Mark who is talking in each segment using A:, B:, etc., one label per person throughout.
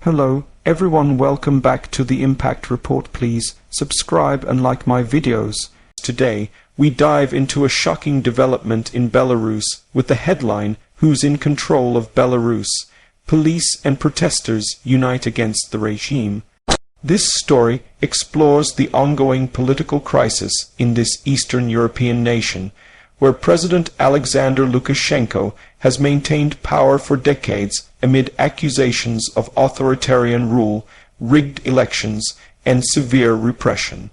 A: Hello, everyone, welcome back to the Impact Report. Please subscribe and like my videos. Today, we dive into a shocking development in Belarus with the headline, "Who's in control of Belarus? Police and protesters unite against the regime." This story explores the ongoing political crisis in this Eastern European nation, where President Alexander Lukashenko has maintained power for decades amid accusations of authoritarian rule, rigged elections, and severe repression.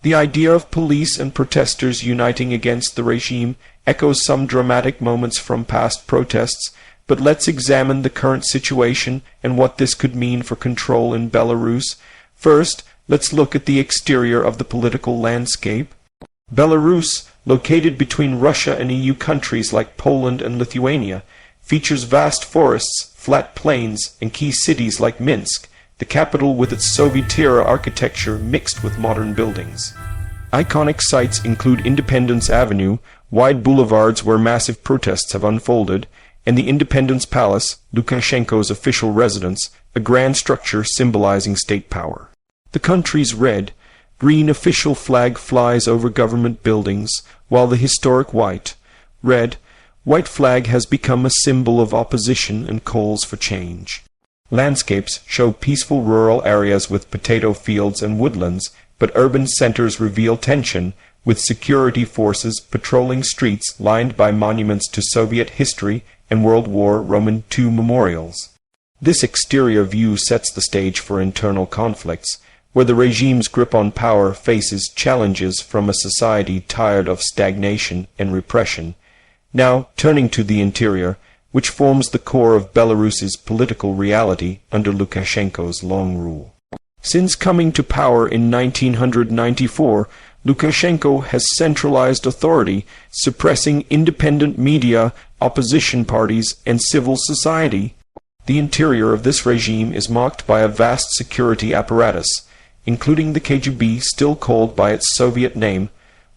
A: The idea of police and protesters uniting against the regime echoes some dramatic moments from past protests, but let's examine the current situation and what this could mean for control in Belarus. First, let's look at the exterior of the political landscape. Belarus, located between Russia and EU countries like Poland and Lithuania, features vast forests, flat plains, and key cities like Minsk, the capital with its Soviet-era architecture mixed with modern buildings. Iconic sites include Independence Avenue, wide boulevards where massive protests have unfolded, and the Independence Palace, Lukashenko's official residence, a grand structure symbolizing state power. The country's red-green official flag flies over government buildings, while the historic white flag has become a symbol of opposition and calls for change. Landscapes show peaceful rural areas with potato fields and woodlands, but urban centers reveal tension, with security forces patrolling streets lined by monuments to Soviet history and World War II memorials. This exterior view sets the stage for internal conflicts, where the regime's grip on power faces challenges from a society tired of stagnation and repression. Now, turning to the interior, which forms the core of Belarus's political reality under Lukashenko's long rule. Since coming to power in 1994, Lukashenko has centralized authority, suppressing independent media, opposition parties, and civil society. The interior of this regime is marked by a vast security apparatus, including the KGB, still called by its Soviet name,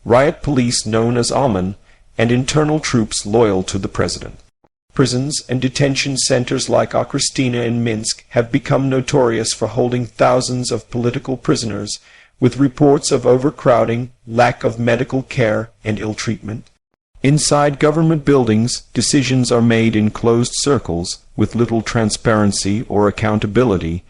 A: riot police known as Alman, and internal troops loyal to the president. Prisons and detention centers like Okrestina in Minsk have become notorious for holding thousands of political prisoners, with reports of overcrowding, lack of medical care, and ill treatment. Inside government buildings, decisions are made in closed circles, with little transparency or accountability.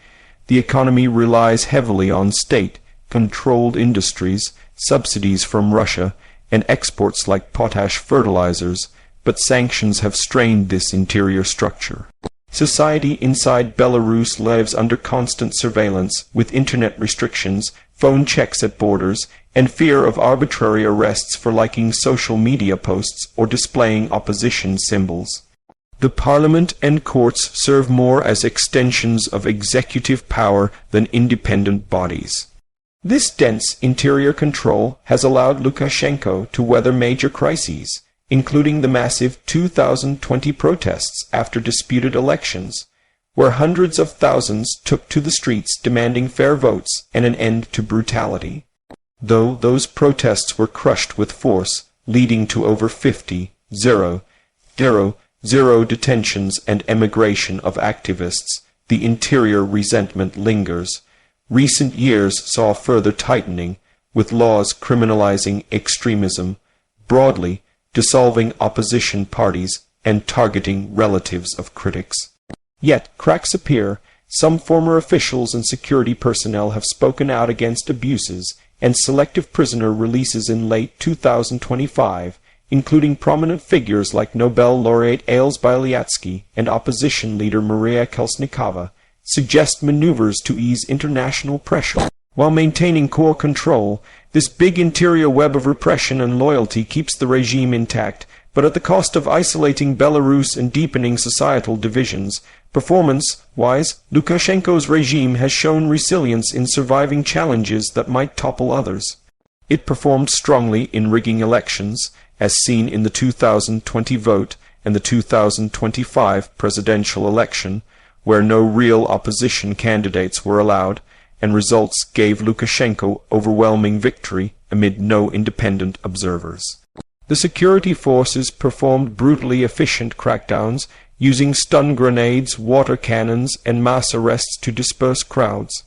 A: The economy relies heavily on state-controlled industries, subsidies from Russia, and exports like potash fertilizers, but sanctions have strained this interior structure. Society inside Belarus lives under constant surveillance, with internet restrictions, phone checks at borders, and fear of arbitrary arrests for liking social media posts or displaying opposition symbols. The parliament and courts serve more as extensions of executive power than independent bodies. This dense interior control has allowed Lukashenko to weather major crises, including the massive 2020 protests after disputed elections, where hundreds of thousands took to the streets demanding fair votes and an end to brutality. Though those protests were crushed with force, leading to over 50 detentions and emigration of activists, the interior resentment lingers. Recent years saw further tightening, with laws criminalizing extremism, broadly dissolving opposition parties, and targeting relatives of critics. Yet cracks appear. Some former officials and security personnel have spoken out against abuses and selective prisoner releases in late 2025, including prominent figures like Nobel laureate Ales Bialyatsky and opposition leader Maria Kolesnikova, suggest maneuvers to ease international pressure. While maintaining core control, this big interior web of repression and loyalty keeps the regime intact, but at the cost of isolating Belarus and deepening societal divisions. Performance-wise, Lukashenko's regime has shown resilience in surviving challenges that might topple others. It performed strongly in rigging elections, as seen in the 2020 vote and the 2025 presidential election, where no real opposition candidates were allowed, and results gave Lukashenko overwhelming victory amid no independent observers. The security forces performed brutally efficient crackdowns, using stun grenades, water cannons, and mass arrests to disperse crowds.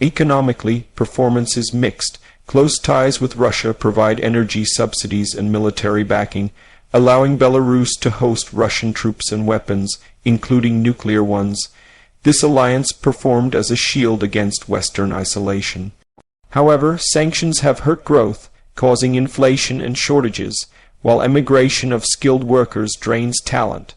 A: Economically, performance is mixed. Close ties with Russia provide energy subsidies and military backing, allowing Belarus to host Russian troops and weapons, including nuclear ones. This alliance performed as a shield against Western isolation. However, sanctions have hurt growth, causing inflation and shortages, while emigration of skilled workers drains talent.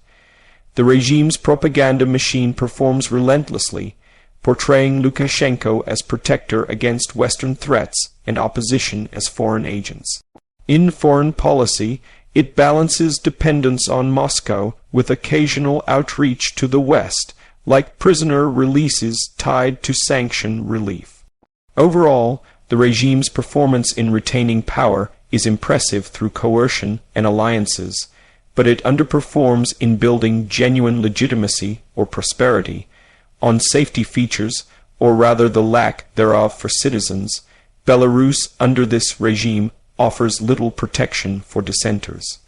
A: The regime's propaganda machine performs relentlessly, portraying Lukashenko as protector against Western threats and opposition as foreign agents. In foreign policy, it balances dependence on Moscow with occasional outreach to the West, like prisoner releases tied to sanction relief. Overall, the regime's performance in retaining power is impressive through coercion and alliances, but it underperforms in building genuine legitimacy or prosperity. On safety features, or rather the lack thereof for citizens, Belarus under this regime offers little protection for dissenters.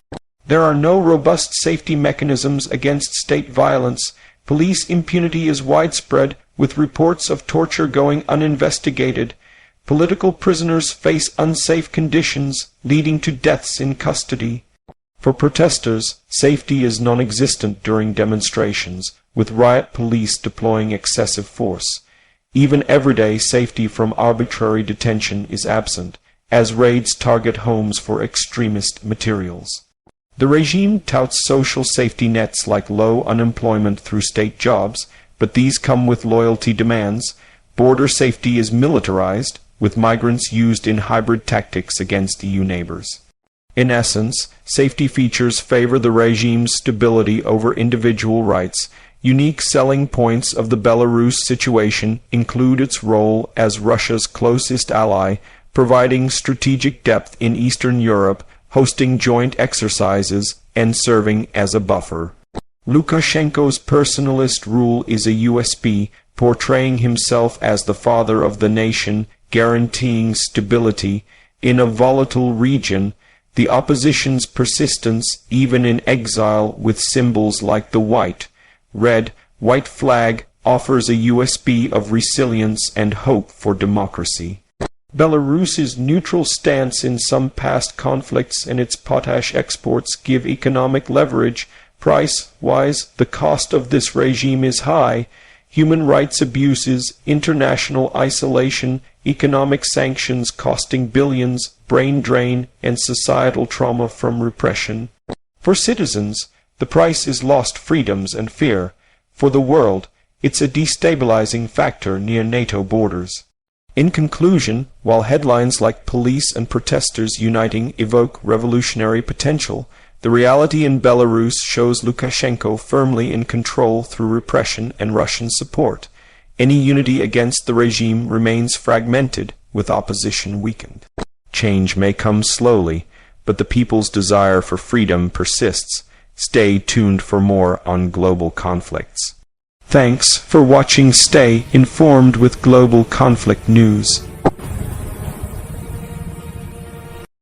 A: There are no robust safety mechanisms against state violence. Police impunity is widespread, with reports of torture going uninvestigated. Political prisoners face unsafe conditions, leading to deaths in custody. For protesters, safety is non-existent during demonstrations, with riot police deploying excessive force. Even everyday safety from arbitrary detention is absent, as raids target homes for extremist materials. The regime touts social safety nets like low unemployment through state jobs, but these come with loyalty demands. Border safety is militarized, with migrants used in hybrid tactics against EU neighbors. In essence, safety features favor the regime's stability over individual rights. Unique selling points of the Belarus situation include its role as Russia's closest ally, providing strategic depth in Eastern Europe, hosting joint exercises, and serving as a buffer. Lukashenko's personalist rule is a USP, portraying himself as the father of the nation, guaranteeing stability in a volatile region. The opposition's persistence, even in exile, with symbols like the red-white flag, offers a USP of resilience and hope for democracy. Belarus's neutral stance in some past conflicts and its potash exports give economic leverage. Price-wise, the cost of this regime is high. Human rights abuses, international isolation, economic sanctions costing billions, brain drain, and societal trauma from repression. For citizens, the price is lost freedoms and fear. For the world, it's a destabilizing factor near NATO borders. In conclusion, while headlines like police and protesters uniting evoke revolutionary potential, the reality in Belarus shows Lukashenko firmly in control through repression and Russian support. Any unity against the regime remains fragmented, with opposition weakened. Change may come slowly, but the people's desire for freedom persists. Stay tuned for more on global conflicts. Thanks for watching. Stay informed with global conflict news.